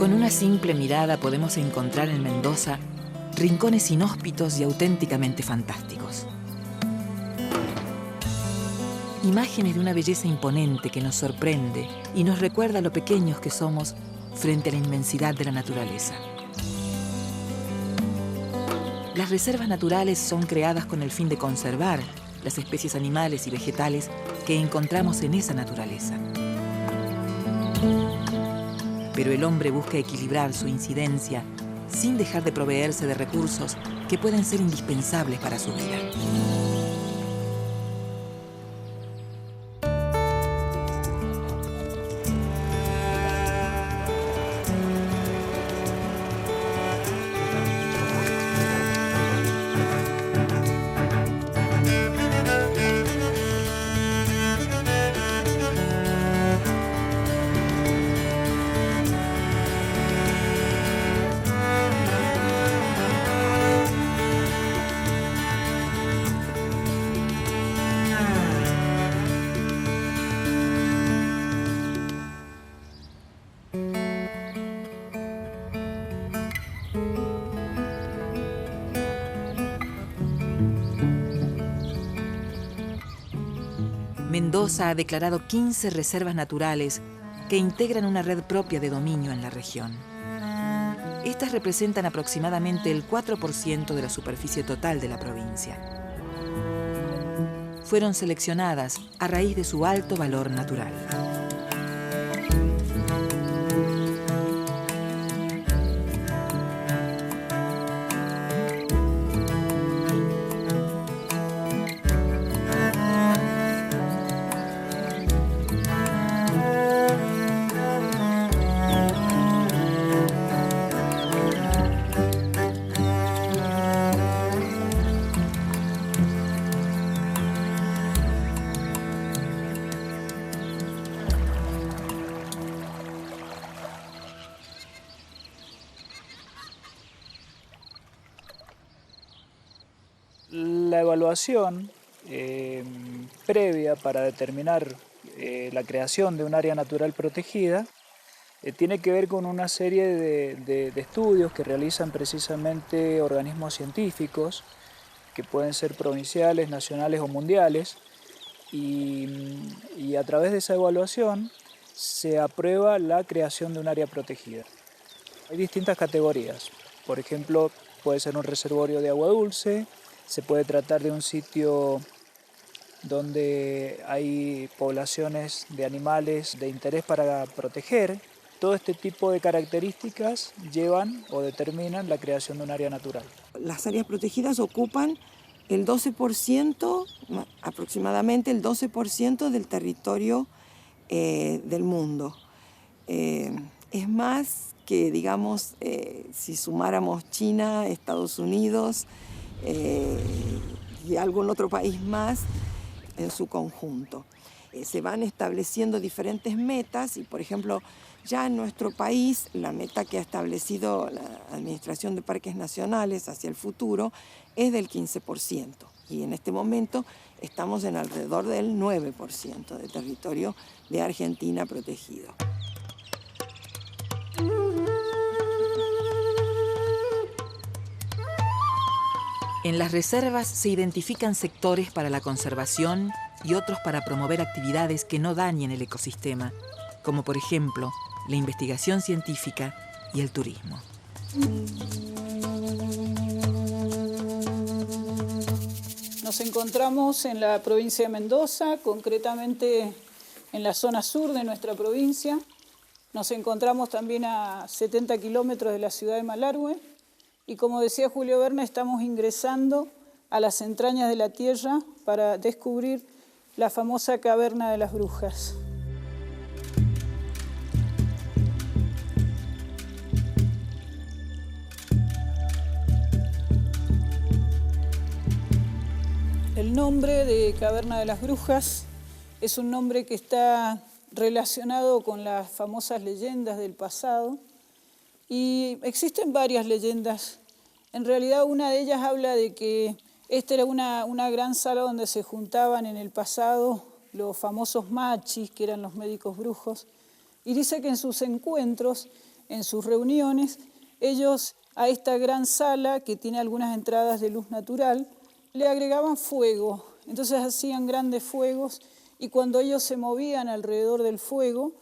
Con una simple mirada podemos encontrar en Mendoza rincones inhóspitos y auténticamente fantásticos. Imágenes de una belleza imponente que nos sorprende y nos recuerda lo pequeños que somos frente a la inmensidad de la naturaleza. Las reservas naturales son creadas con el fin de conservar las especies animales y vegetales que encontramos en esa naturaleza. Pero el hombre busca equilibrar su incidencia sin dejar de proveerse de recursos que pueden ser indispensables para su vida. Mendoza ha declarado 15 reservas naturales que integran una red propia de dominio en la región. Estas representan aproximadamente el 4% de la superficie total de la provincia. Fueron seleccionadas a raíz de su alto valor natural. La evaluación previa para determinar la creación de un área natural protegida tiene que ver con una serie de estudios que realizan precisamente organismos científicos, que pueden ser provinciales, nacionales o mundiales, y a través de esa evaluación se aprueba la creación de un área protegida. Hay distintas categorías, por ejemplo, puede ser un reservorio de agua dulce, se puede tratar de un sitio donde hay poblaciones de animales de interés para proteger. Todo este tipo de características llevan o determinan la creación de un área natural. Las áreas protegidas ocupan el 12%, aproximadamente el 12% del territorio del mundo. Es más que, digamos, si sumáramos China, Estados Unidos y algún otro país más en su conjunto. Se van estableciendo diferentes metas y, por ejemplo, ya en nuestro país la meta que ha establecido la Administración de Parques Nacionales hacia el futuro es del 15%. Y en este momento estamos en alrededor del 9% de territorio de Argentina protegido. En las reservas se identifican sectores para la conservación y otros para promover actividades que no dañen el ecosistema, como por ejemplo la investigación científica y el turismo. Nos encontramos en la provincia de Mendoza, concretamente en la zona sur de nuestra provincia. Nos encontramos también a 70 kilómetros de la ciudad de Malargüe. Y como decía Julio Verne, estamos ingresando a las entrañas de la tierra para descubrir la famosa Caverna de las Brujas. El nombre de Caverna de las Brujas es un nombre que está relacionado con las famosas leyendas del pasado. Y existen varias leyendas. En realidad una de ellas habla de que esta era una gran sala donde se juntaban en el pasado los famosos machis, que eran los médicos brujos, y dice que en sus encuentros en sus reuniones, ellos a esta gran sala, que tiene algunas entradas de luz natural, le agregaban fuego. Entonces hacían grandes fuegos y cuando ellos se movían alrededor del fuego,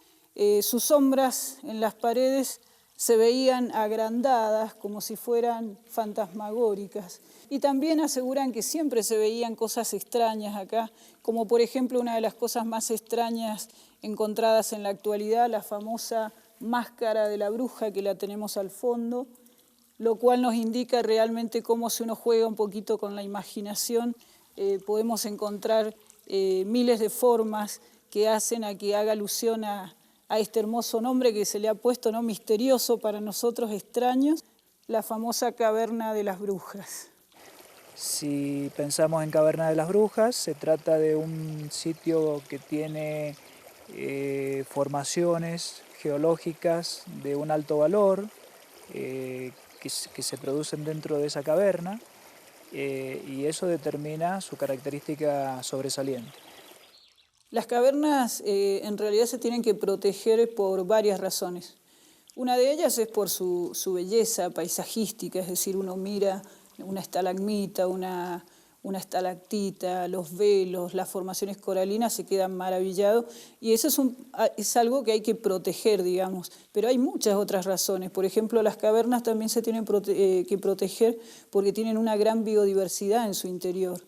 sus sombras en las paredes se veían agrandadas como si fueran fantasmagóricas. Y también aseguran que siempre se veían cosas extrañas acá, como por ejemplo una de las cosas más extrañas encontradas en la actualidad, la famosa máscara de la bruja que la tenemos al fondo, lo cual nos indica realmente cómo, si uno juega un poquito con la imaginación, podemos encontrar miles de formas que hacen a que haga alusión a este hermoso nombre que se le ha puesto, ¿no?, misterioso para nosotros, extraños, la famosa Caverna de las Brujas. Si pensamos en Caverna de las Brujas, se trata de un sitio que tiene formaciones geológicas de un alto valor que se producen dentro de esa caverna y eso determina su característica sobresaliente. Las cavernas en realidad se tienen que proteger por varias razones. Una de ellas es por su belleza paisajística, es decir, uno mira una estalagmita, una estalactita, los velos, las formaciones coralinas, se quedan maravillados y eso es algo que hay que proteger, digamos. Pero hay muchas otras razones. Por ejemplo, las cavernas también se tienen que proteger porque tienen una gran biodiversidad en su interior.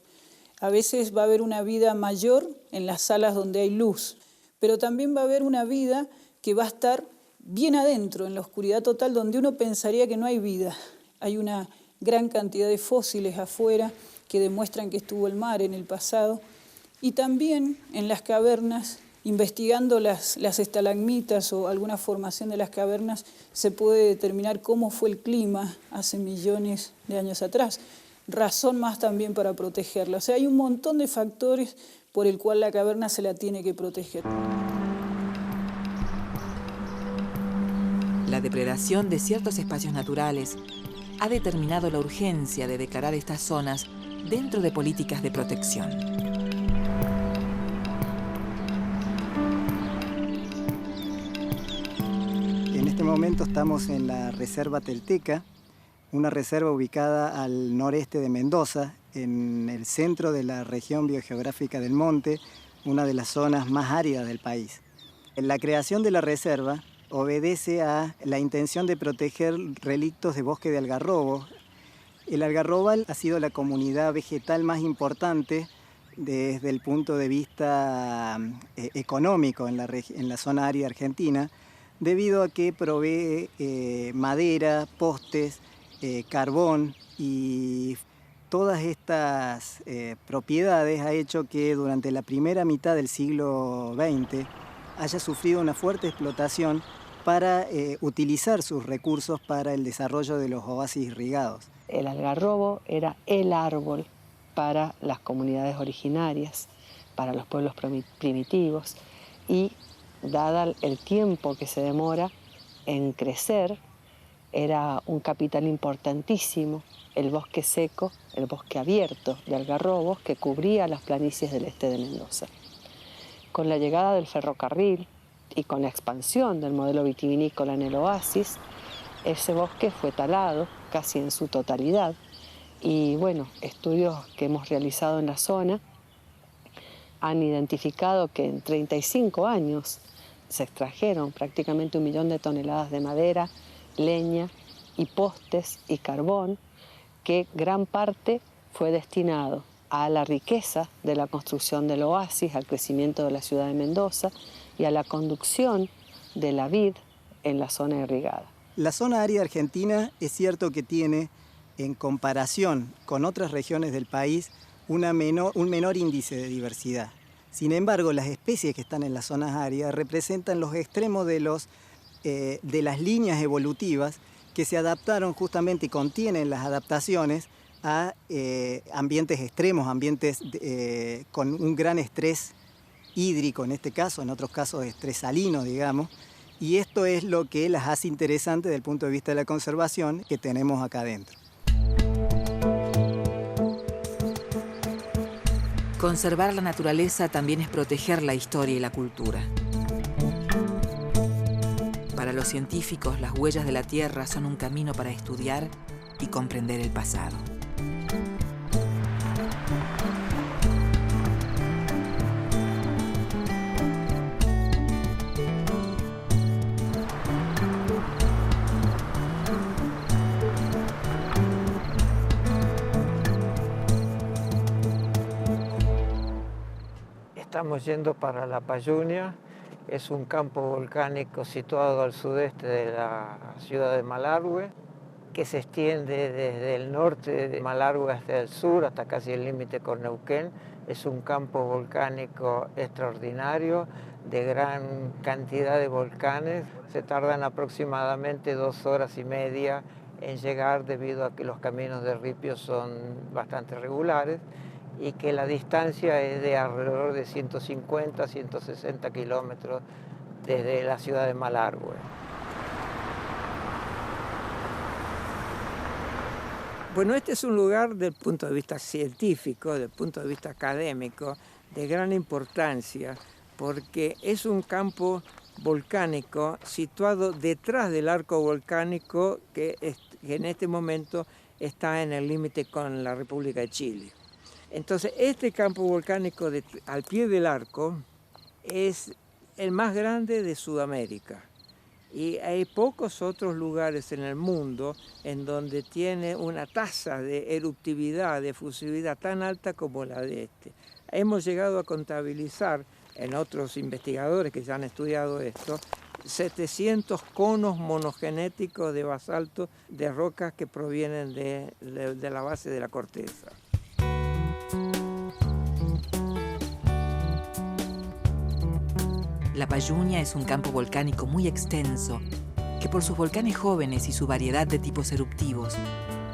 A veces va a haber una vida mayor en las salas donde hay luz, pero también va a haber una vida que va a estar bien adentro, en la oscuridad total, donde uno pensaría que no hay vida. Hay una gran cantidad de fósiles afuera que demuestran que estuvo el mar en el pasado. Y también en las cavernas, investigando las estalagmitas o alguna formación de las cavernas, se puede determinar cómo fue el clima hace millones de años atrás. Razón más también para protegerla. O sea, hay un montón de factores por el cual la caverna se la tiene que proteger. La depredación de ciertos espacios naturales ha determinado la urgencia de declarar estas zonas dentro de políticas de protección. En este momento estamos en la Reserva Telteca, una reserva ubicada al noreste de Mendoza, en el centro de la región biogeográfica del Monte, una de las zonas más áridas del país. La creación de la reserva obedece a la intención de proteger relictos de bosque de algarrobo. El algarrobal ha sido la comunidad vegetal más importante desde el punto de vista económico en la zona árida argentina, debido a que provee madera, postes, carbón, y todas estas propiedades ha hecho que durante la primera mitad del siglo XX haya sufrido una fuerte explotación para utilizar sus recursos para el desarrollo de los oasis irrigados. El algarrobo era el árbol para las comunidades originarias, para los pueblos primitivos, y dada el tiempo que se demora en crecer, era un capital importantísimo el bosque seco, el bosque abierto de algarrobos que cubría las planicies del este de Mendoza. Con la llegada del ferrocarril y con la expansión del modelo vitivinícola en el oasis, ese bosque fue talado casi en su totalidad. Y bueno, estudios que hemos realizado en la zona han identificado que en 35 años se extrajeron prácticamente 1 millón de toneladas de madera, leña y postes y carbón, que gran parte fue destinado a la riqueza de la construcción del oasis, al crecimiento de la ciudad de Mendoza y a la conducción de la vid en la zona irrigada. La zona árida argentina es cierto que tiene, en comparación con otras regiones del país, un menor índice de diversidad. Sin embargo, las especies que están en las zonas áridas representan los extremos de las líneas evolutivas que se adaptaron justamente y contienen las adaptaciones a ambientes extremos, ambientes con un gran estrés hídrico en este caso, en otros casos estrés salino, digamos, y esto es lo que las hace interesantes desde el punto de vista de la conservación que tenemos acá adentro. Conservar la naturaleza también es proteger la historia y la cultura. Para Para los científicos, las huellas de la Tierra son un camino para estudiar y comprender el pasado. Estamos yendo para La Payunia. Es un campo volcánico situado al sudeste de la ciudad de Malargüe, que se extiende desde el norte de Malargüe hasta el sur, hasta casi el límite con Neuquén. Es un campo volcánico extraordinario, de gran cantidad de volcanes. Se tardan aproximadamente 2 horas y media en llegar debido a que los caminos de ripio son bastante regulares y que la distancia es de alrededor de 150 a 160 kilómetros desde la ciudad de Malargüe. Bueno, este es un lugar desde el punto de vista científico, desde el punto de vista académico, de gran importancia, porque es un campo volcánico situado detrás del arco volcánico que en este momento está en el límite con la República de Chile. Entonces, este campo volcánico al pie del arco es el más grande de Sudamérica. Y hay pocos otros lugares en el mundo en donde tiene una tasa de eruptividad, de efusividad tan alta como la de este. Hemos llegado a contabilizar, en otros investigadores que ya han estudiado esto, 700 conos monogenéticos de basalto de rocas que provienen de la base de la corteza. La Payunia es un campo volcánico muy extenso que por sus volcanes jóvenes y su variedad de tipos eruptivos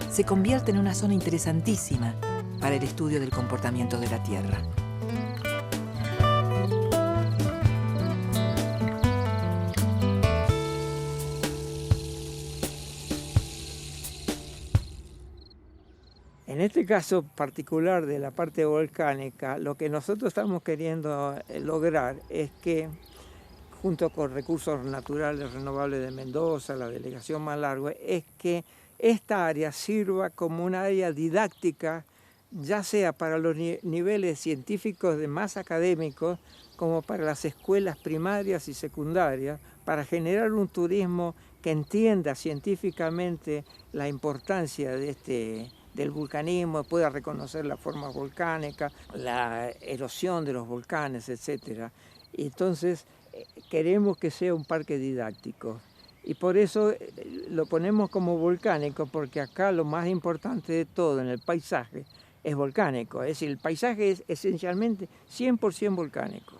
se convierte en una zona interesantísima para el estudio del comportamiento de la Tierra. En este caso particular de la parte volcánica, lo que nosotros estamos queriendo lograr es que, junto con Recursos Naturales Renovables de Mendoza, la Delegación Malargüe, es que esta área sirva como un área didáctica, ya sea para los niveles científicos de más académicos, como para las escuelas primarias y secundarias, para generar un turismo que entienda científicamente la importancia del vulcanismo, pueda reconocer la forma volcánica, la erosión de los volcanes, etc. Y entonces queremos que sea un parque didáctico. Y por eso lo ponemos como volcánico, porque acá lo más importante de todo en el paisaje es volcánico. Es decir, el paisaje es esencialmente 100% volcánico.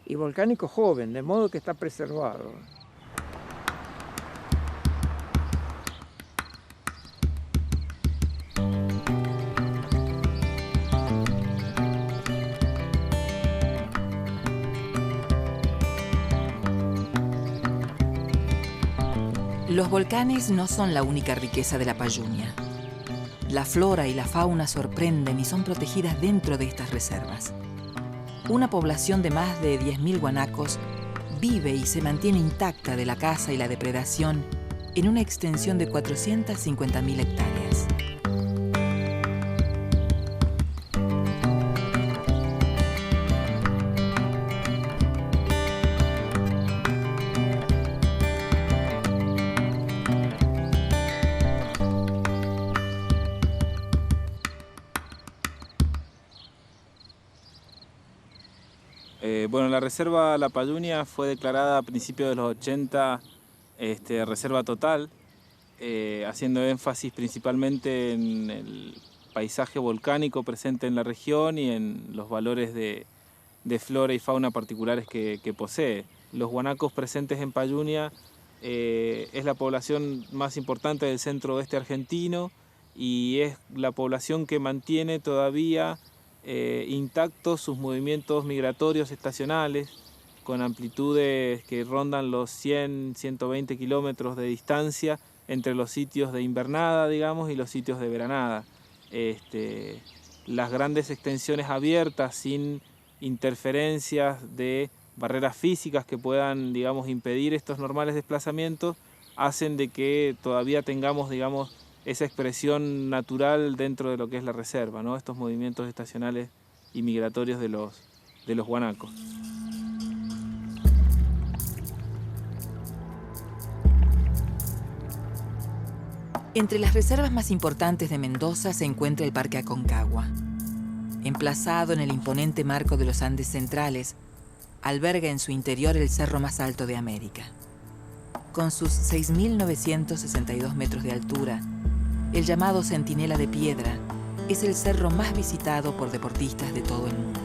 Y volcánico joven, de modo que está preservado. Los volcanes no son la única riqueza de la Payunia. La flora y la fauna sorprenden y son protegidas dentro de estas reservas. Una población de más de 10.000 guanacos vive y se mantiene intacta de la caza y la depredación en una extensión de 450.000 hectáreas. Bueno, la reserva La Payunia fue declarada a principios de los 80 reserva total, haciendo énfasis principalmente en el paisaje volcánico presente en la región y en los valores de flora y fauna particulares que posee. Los guanacos presentes en Payunia es la población más importante del centro oeste argentino y es la población que mantiene todavía intactos sus movimientos migratorios estacionales con amplitudes que rondan los 100-120 kilómetros de distancia entre los sitios de invernada, digamos, y los sitios de veranada. Las grandes extensiones abiertas sin interferencias de barreras físicas que puedan, digamos, impedir estos normales desplazamientos, hacen de que todavía tengamos, digamos, esa expresión natural dentro de lo que es la reserva, ¿no? Estos movimientos estacionales y migratorios de los guanacos. Entre las reservas más importantes de Mendoza se encuentra el Parque Aconcagua. Emplazado en el imponente marco de los Andes centrales, alberga en su interior el cerro más alto de América. Con sus 6.962 metros de altura, el llamado Centinela de Piedra es el cerro más visitado por deportistas de todo el mundo.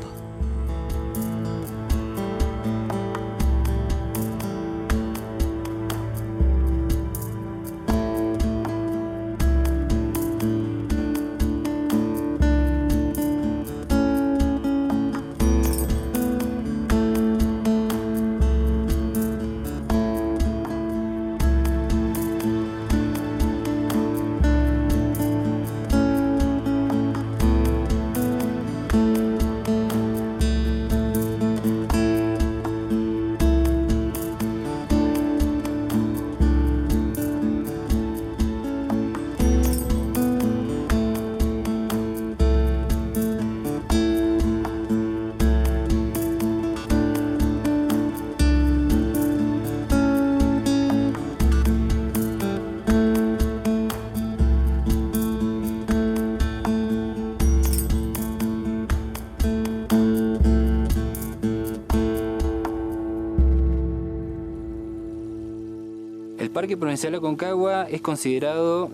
El Parque Provincial Aconcagua es considerado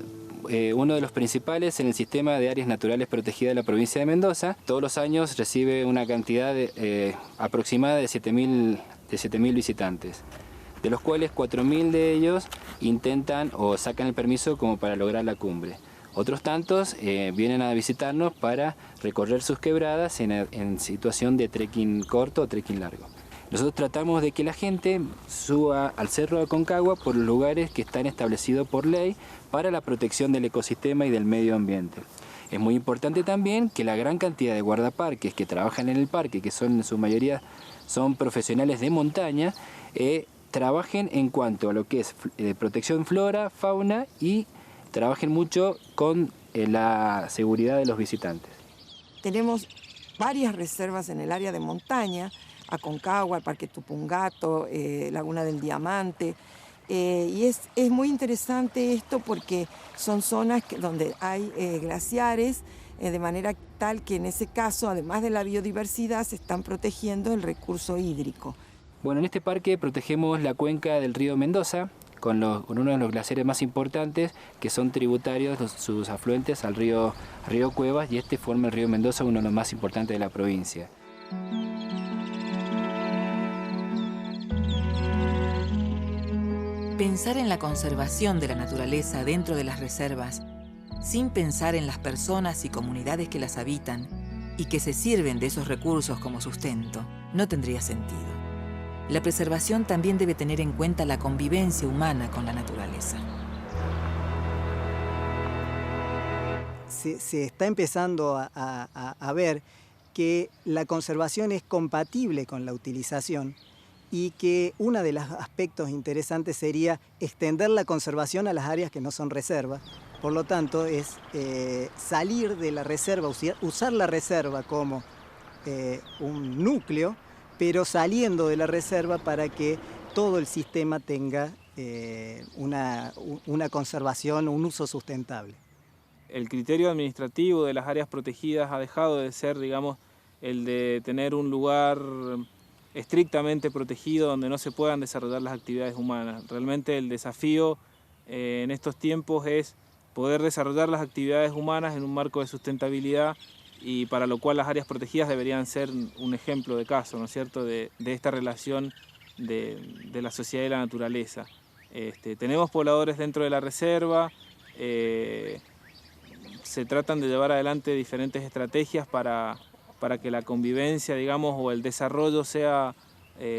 uno de los principales en el sistema de áreas naturales protegidas de la provincia de Mendoza. Todos los años recibe una cantidad aproximada de 7.000 visitantes, de los cuales 4.000 de ellos intentan o sacan el permiso como para lograr la cumbre. Otros tantos vienen a visitarnos para recorrer sus quebradas en situación de trekking corto o trekking largo. Nosotros tratamos de que la gente suba al Cerro de Aconcagua por los lugares que están establecidos por ley para la protección del ecosistema y del medio ambiente. Es muy importante también que la gran cantidad de guardaparques que trabajan en el parque, que son en su mayoría son profesionales de montaña, trabajen en cuanto a lo que es protección flora, fauna y trabajen mucho con la seguridad de los visitantes. Tenemos varias reservas en el área de montaña, Aconcagua, el Parque Tupungato, Laguna del Diamante, y es muy interesante esto porque son zonas donde hay glaciares, de manera tal que en ese caso, además de la biodiversidad, se están protegiendo el recurso hídrico. Bueno, en este parque protegemos la cuenca del río Mendoza, con uno de los glaciares más importantes que son tributarios, sus afluentes al río Cuevas, y este forma el río Mendoza, uno de los más importantes de la provincia. Pensar en la conservación de la naturaleza dentro de las reservas, sin pensar en las personas y comunidades que las habitan y que se sirven de esos recursos como sustento, no tendría sentido. La preservación también debe tener en cuenta la convivencia humana con la naturaleza. Se está empezando a ver que la conservación es compatible con la utilización y que uno de los aspectos interesantes sería extender la conservación a las áreas que no son reservas. Por lo tanto, es salir de la reserva, usar la reserva como un núcleo, pero saliendo de la reserva para que todo el sistema tenga una conservación, un uso sustentable. El criterio administrativo de las áreas protegidas ha dejado de ser, digamos, el de tener un lugar estrictamente protegido donde no se puedan desarrollar las actividades humanas. Realmente el desafío en estos tiempos es poder desarrollar las actividades humanas en un marco de sustentabilidad, y para lo cual las áreas protegidas deberían ser un ejemplo de caso, ¿no es cierto?, de esta relación de la sociedad y la naturaleza. Tenemos pobladores dentro de la reserva, se tratan de llevar adelante diferentes estrategias para que la convivencia, digamos, o el desarrollo sea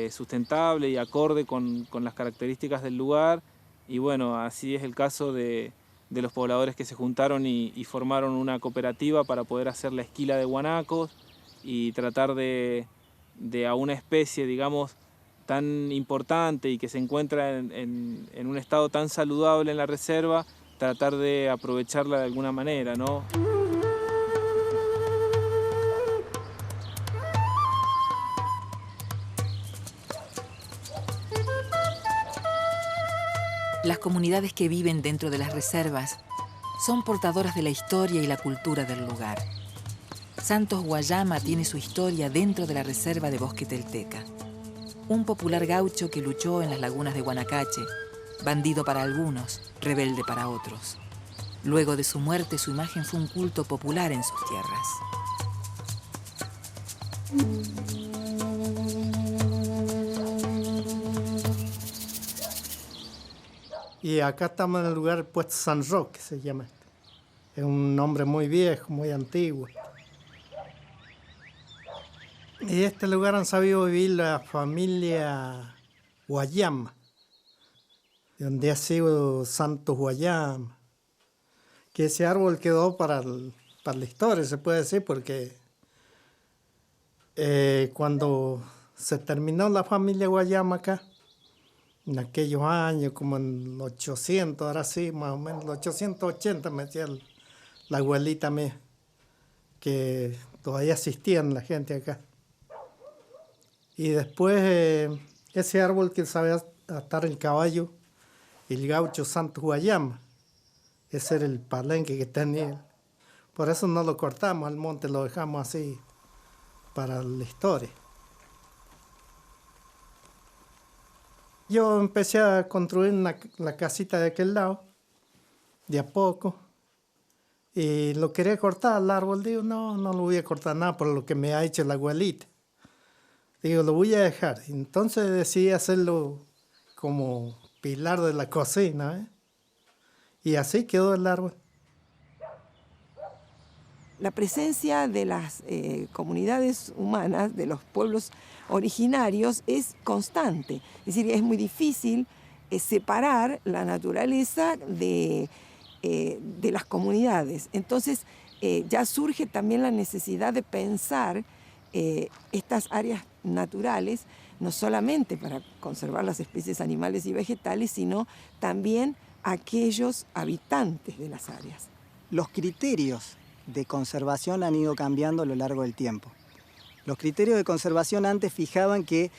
sustentable y acorde con las características del lugar. Y bueno, así es el caso de los pobladores que se juntaron y formaron una cooperativa para poder hacer la esquila de guanacos y tratar de a una especie, digamos, tan importante y que se encuentra en un estado tan saludable en la reserva, tratar de aprovecharla de alguna manera, ¿no? Las comunidades que viven dentro de las reservas son portadoras de la historia y la cultura del lugar. Santos Guayama tiene su historia dentro de la reserva de Bosque Telteca. Un popular gaucho que luchó en las lagunas de Guanacache, bandido para algunos, rebelde para otros. Luego de su muerte, su imagen fue un culto popular en sus tierras. Y acá estamos en el lugar Puesto San Roque, se llama. Es un nombre muy viejo, muy antiguo. Y este lugar han sabido vivir la familia Guayama, donde ha sido Santos Guayama. Que ese árbol quedó para la historia, se puede decir, porque cuando se terminó la familia Guayama acá, en aquellos años, como en los 800, ahora sí, más o menos, los 880 me decía la abuelita mía, que todavía asistían la gente acá. Y después ese árbol que sabía atar el caballo, el gaucho Santos Guayama, ese era el palenque que tenía. Por eso no lo cortamos al monte, lo dejamos así para la historia. Yo empecé a construir la casita de aquel lado, de a poco, y lo quería cortar al árbol. Digo, no lo voy a cortar nada por lo que me ha hecho la abuelita. Digo, lo voy a dejar. Entonces decidí hacerlo como pilar de la cocina, ¿eh? Y así quedó el árbol. La presencia de las comunidades humanas, de los pueblos originarios, es constante. Es decir, es muy difícil separar la naturaleza de las comunidades. Entonces, ya surge también la necesidad de pensar estas áreas naturales, no solamente para conservar las especies animales y vegetales, sino también aquellos habitantes de las áreas. Los criterios de conservación han ido cambiando a lo largo del tiempo. Los criterios de conservación antes fijaban que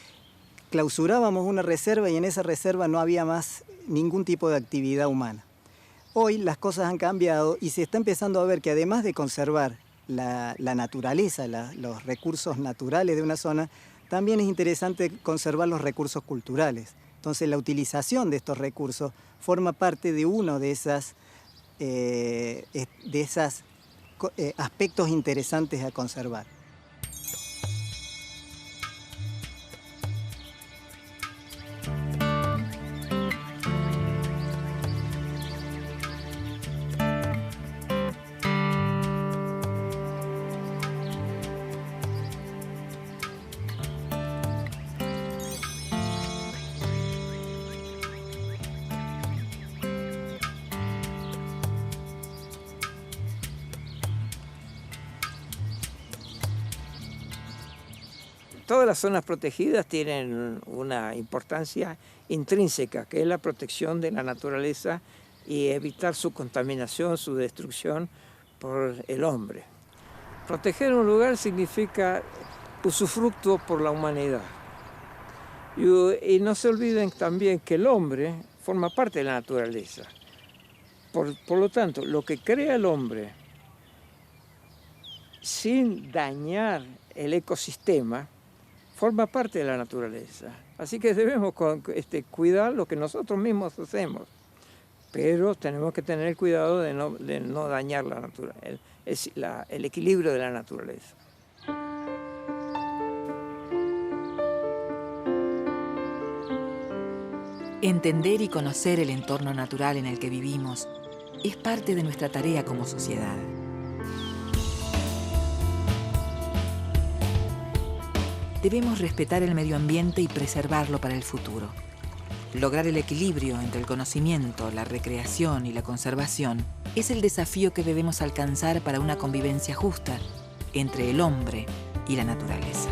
clausurábamos una reserva y en esa reserva no había más ningún tipo de actividad humana. Hoy las cosas han cambiado y se está empezando a ver que además de conservar la naturaleza, los recursos naturales de una zona, también es interesante conservar los recursos culturales. Entonces la utilización de estos recursos forma parte de uno de esos aspectos interesantes a conservar. Todas las zonas protegidas tienen una importancia intrínseca, que es la protección de la naturaleza y evitar su contaminación, su destrucción por el hombre. Proteger un lugar significa usufructo por la humanidad. Y no se olviden también que el hombre forma parte de la naturaleza. Por lo tanto, lo que crea el hombre sin dañar el ecosistema forma parte de la naturaleza. Así que debemos cuidar lo que nosotros mismos hacemos, pero tenemos que tener cuidado de no dañar el equilibrio de la naturaleza. Entender y conocer el entorno natural en el que vivimos es parte de nuestra tarea como sociedad. Debemos respetar el medio ambiente y preservarlo para el futuro. Lograr el equilibrio entre el conocimiento, la recreación y la conservación es el desafío que debemos alcanzar para una convivencia justa entre el hombre y la naturaleza.